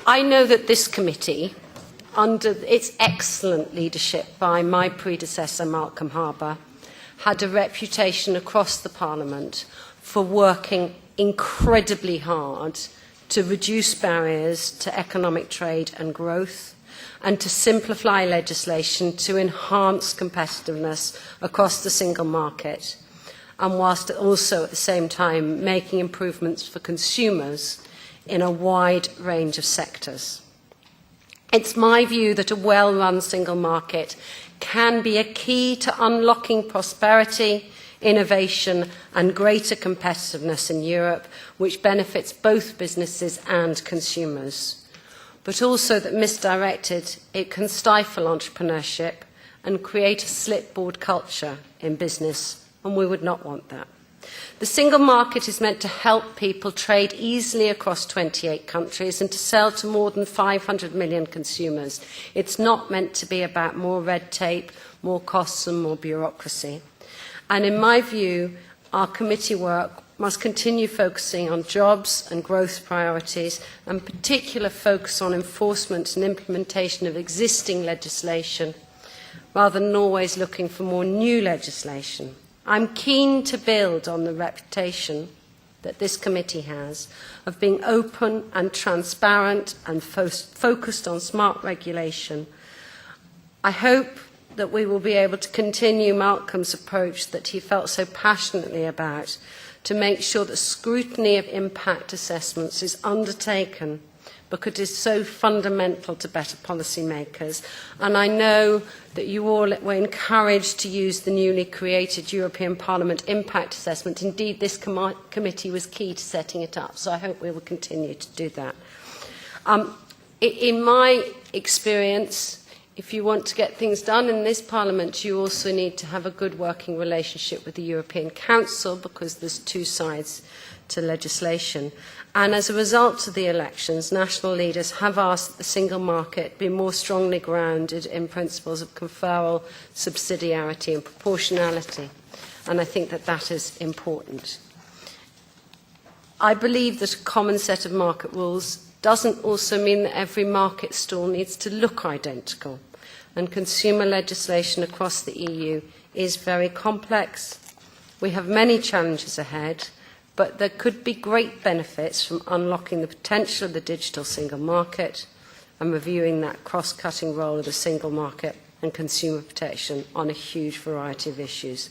I know that this committee, under its excellent leadership by my predecessor, Malcolm Harbour, had a reputation across the Parliament for working incredibly hard to reduce barriers to economic trade and growth, and to simplify legislation to enhance competitiveness across the single market, and whilst also at the same time making improvements for consumers in a wide range of sectors. It's my view that a well-run single market can be a key to unlocking prosperity, innovation and greater competitiveness in Europe, which benefits both businesses and consumers. But also that misdirected, it can stifle entrepreneurship and create a slipboard culture in business, and we would not want that. The single market is meant to help people trade easily across 28 countries and to sell to more than 500 million consumers. It's not meant to be about more red tape, more costs and more bureaucracy. And in my view, our committee work must continue focusing on jobs and growth priorities, and particular focus on enforcement and implementation of existing legislation, rather than always looking for more new legislation. I'm keen to build on the reputation that this committee has of being open and transparent and focused on smart regulation. I hope that we will be able to continue Malcolm's approach that he felt so passionately about, to make sure that scrutiny of impact assessments is undertaken because it is so fundamental to better policymakers. And I know that you all were encouraged to use the newly created European Parliament impact assessment. Indeed, this committee was key to setting it up, so I hope we will continue to do that. In my experience, if you want to get things done in this Parliament, you also need to have a good working relationship with the European Council, because there's two sides to legislation. And as a result of the elections, national leaders have asked that the single market be more strongly grounded in principles of conferral, subsidiarity and proportionality. And I think that that is important. I believe that a common set of market rules doesn't also mean that every market stall needs to look identical. And consumer legislation across the EU is very complex. We have many challenges ahead, but there could be great benefits from unlocking the potential of the digital single market and reviewing that cross-cutting role of the single market and consumer protection on a huge variety of issues.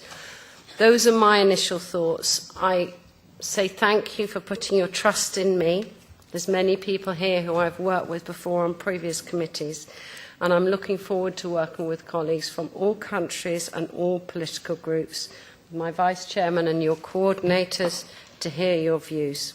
Those are my initial thoughts. I say thank you for putting your trust in me. There's many people here who I've worked with before on previous committees, and I'm looking forward to working with colleagues from all countries and all political groups, my Vice Chairman and your coordinators, to hear your views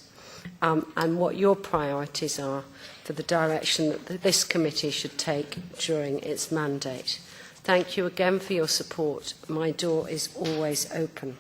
and what your priorities are for the direction that this committee should take during its mandate. Thank you again for your support. My door is always open.